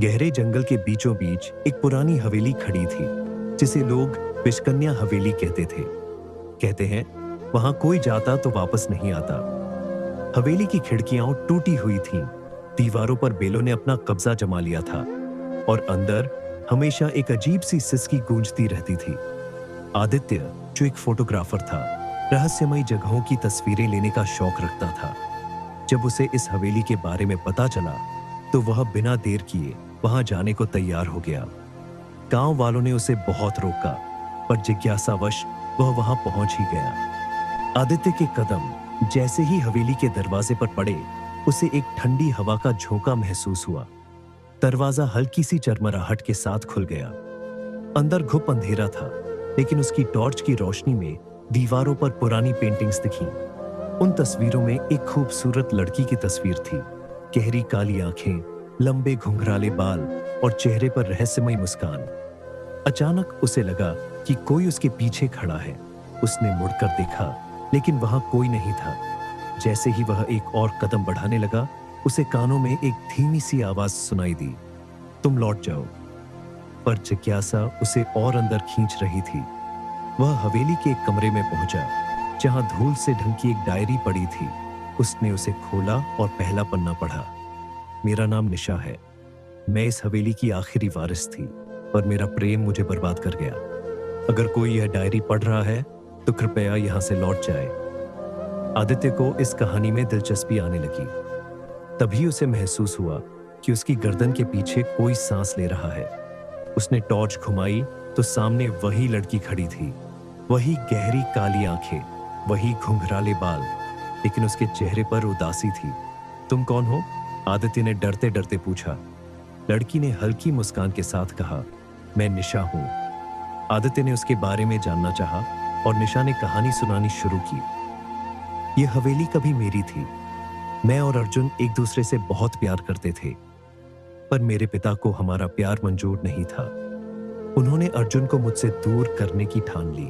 गहरे जंगल के बीचों बीच एक पुरानी हवेली खड़ी थी, जिसे लोग विशकन्या हवेली कहते थे। कहते हैं वहां कोई जाता तो वापस नहीं आता। हवेली की खिड़कियां टूटी हुई थीं, दीवारों पर बेलों ने अपना कब्जा जमा लिया था और अंदर हमेशा एक अजीब सी सिसकी गूंजती रहती थी। आदित्य, जो एक फोटोग्राफर था, रहस्यमयी जगहों की तस्वीरें लेने का शौक रखता था। जब उसे इस हवेली के बारे में पता चला तो वह बिना देर किए वहां जाने को तैयार हो गया। गांव वालों ने उसे बहुत रोका, पर जिज्ञासावश वह वहां पहुंच ही गया। आदित्य के कदम जैसे ही हवेली के दरवाजे पर पड़े, उसे एक ठंडी हवा का झोंका महसूस हुआ। दरवाजा हल्की सी चरमराहट के साथ खुल गया। अंदर घुप अंधेरा था, लेकिन उसकी टॉर्च की रोशनी में दीवारों पर पुरानी पेंटिंग्स दिखीं। उन तस्वीरों में एक खूबसूरत लड़की की तस्वीर थी। गहरी काली आंखें, लंबे घुंघराले बाल और चेहरे पर रहस्यमयी मुस्कान। अचानक उसे लगा कि कोई उसके पीछे खड़ा है। उसने मुड़कर देखा, लेकिन वहां कोई नहीं था। जैसे ही वह एक और कदम बढ़ाने लगा, उसे कानों में एक धीमी सी आवाज सुनाई दी, तुम लौट जाओ। पर जिज्ञासा उसे और अंदर खींच रही थी। वह हवेली के एक कमरे में पहुंचा, जहां धूल से ढंकी एक डायरी पड़ी थी। उसने उसे खोला और पहला पन्ना पढ़ा। मेरा नाम निशा है। मैं इस हवेली की आखिरी वारिस थी, पर मेरा प्रेम मुझे बर्बाद कर गया। अगर कोई यह डायरी पढ़ रहा है तो कृपया यहां से लौट जाए। आदित्य को इस कहानी में दिलचस्पी आने लगी। तभी उसे महसूस हुआ कि उसकी गर्दन के पीछे कोई सांस ले रहा है। उसने टॉर्च घुमाई तो सामने वही लड़की खड़ी थी। वही गहरी काली आंखें, वही घुंघराले बाल, लेकिन उसके चेहरे पर उदासी थी। तुम कौन हो? आदित्य ने डरते डरते पूछा। लड़की ने हल्की मुस्कान के साथ कहा, मैं निशा हूं। आदित्य ने उसके बारे में जानना चाहा और निशा ने कहानी सुनानी शुरू की। यह हवेली कभी मेरी थी। मैं और अर्जुन एक दूसरे से बहुत प्यार करते थे, पर मेरे पिता को हमारा प्यार मंजूर नहीं था। उन्होंने अर्जुन को मुझसे दूर करने की ठान ली।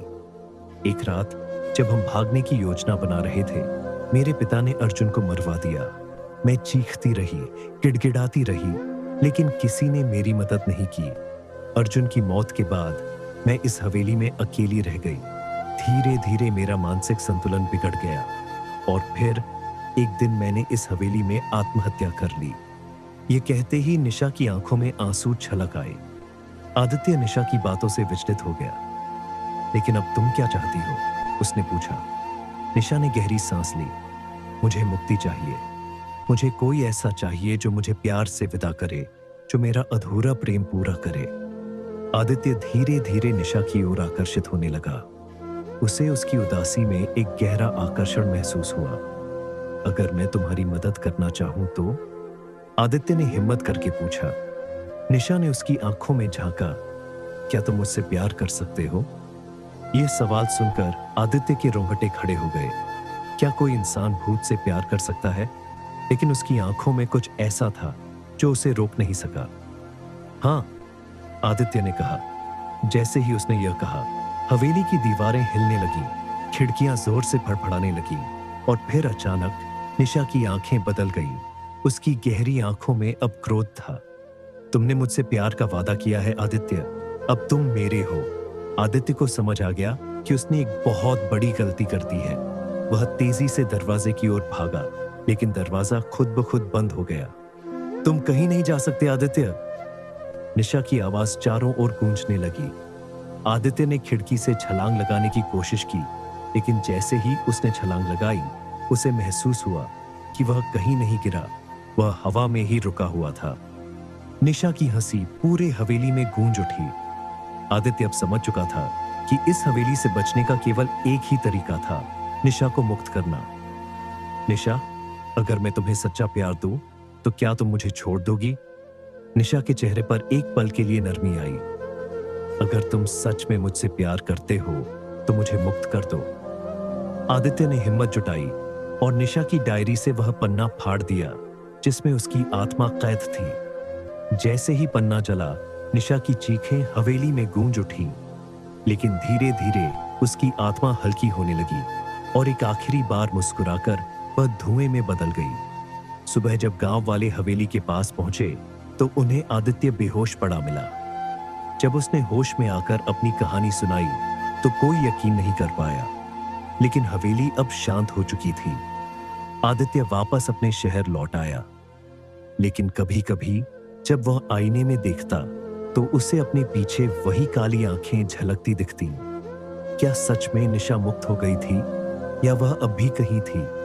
एक रात जब हम भागने की योजना बना रहे थे, मेरे पिता ने अर्जुन को मरवा दिया। मैं चीखती रही, गिड़गिड़ाती रही, लेकिन किसी ने मेरी मदद नहीं की। अर्जुन की मौत के बाद मैं इस हवेली में अकेली रह गई। धीरे धीरे मेरा मानसिक संतुलन बिगड़ गया और फिर एक दिन मैंने इस हवेली में आत्महत्या कर ली। ये कहते ही निशा की आंखों में आंसू छलक आए। आदित्य निशा की बातों से विचलित हो गया। लेकिन अब तुम क्या चाहती हो? उसने पूछा। निशा ने गहरी सांस ली। मुझे मुक्ति चाहिए। मुझे कोई ऐसा चाहिए जो मुझे प्यार से विदा करे, जो मेरा अधूरा प्रेम पूरा करे। आदित्य धीरे धीरे निशा की ओर आकर्षित होने लगा। उसे उसकी उदासी में एक गहरा आकर्षण महसूस हुआ। अगर मैं तुम्हारी मदद करना चाहूं तो? आदित्य ने हिम्मत करके पूछा। निशा ने उसकी आंखों में झांका। क्या तुम मुझसे प्यार कर सकते हो? यह सवाल सुनकर आदित्य के रोंगटे खड़े हो गए। क्या कोई इंसान भूत से प्यार कर सकता है? लेकिन उसकी आंखों में कुछ ऐसा था जो उसे रोक नहीं सका। हाँ, आदित्य ने कहा। जैसे ही उसने यह कहा, हवेली की दीवारें हिलने लगीं, खिड़कियां जोर से फड़फड़ाने लगीं और फिर अचानक निशा की आंखें बदल गईं। उसकी गहरी आंखों में अब क्रोध था। तुमने मुझसे प्यार का वादा किया है आदित्य, अब तुम मेरे हो। आदित्य को समझ आ गया कि उसने एक बहुत बड़ी गलती कर दी है। वह तेजी से दरवाजे की ओर भागा, लेकिन दरवाजा खुद ब खुद बंद हो गया। तुम कहीं नहीं जा सकते आदित्य। निशा की आवाज चारों ओर गूंजने लगी। आदित्य ने खिड़की से छलांग लगाने की कोशिश की, लेकिन जैसे ही उसने छलांग लगाई, उसे महसूस हुआ कि वह कहीं नहीं गिरा, वह हवा में ही रुका हुआ था। निशा की हंसी पूरे हवेली में गूंज उठी। आदित्य अब समझ चुका था कि इस हवेली से बचने का केवल एक ही तरीका था, निशा को मुक्त करना। निशा, अगर मैं तुम्हें सच्चा प्यार दूं, तो क्या तुम मुझे छोड़ दोगी? निशा के चेहरे पर एक पल के लिए नरमी आई। अगर तुम सच में मुझसे प्यार करते हो तो मुझे मुक्त कर दो। आदित्य ने हिम्मत जुटाई और निशा की डायरी से वह पन्ना फाड़ दिया जिसमें उसकी आत्मा कैद थी। जैसे ही पन्ना जला, निशा की चीखें हवेली में गूंज उठी, लेकिन धीरे धीरे उसकी आत्मा हल्की होने लगी और एक आखिरी बार मुस्कुराकर वह धुएं में बदल गई। सुबह जब गांव वाले हवेली के पास पहुंचे तो उन्हें आदित्य बेहोश पड़ा मिला। जब उसने होश में आकर अपनी कहानी सुनाई तो कोई यकीन नहीं कर पाया, लेकिन हवेली अब शांत हो चुकी थी। आदित्य वापस अपने शहर लौट आया, लेकिन कभी-कभी जब वह आईने में देखता तो उसे अपने पीछे वही काली आंखें झलकती दिखती। क्या सच में निशा मुक्त हो गई थी या वह अब भी कहीं थी?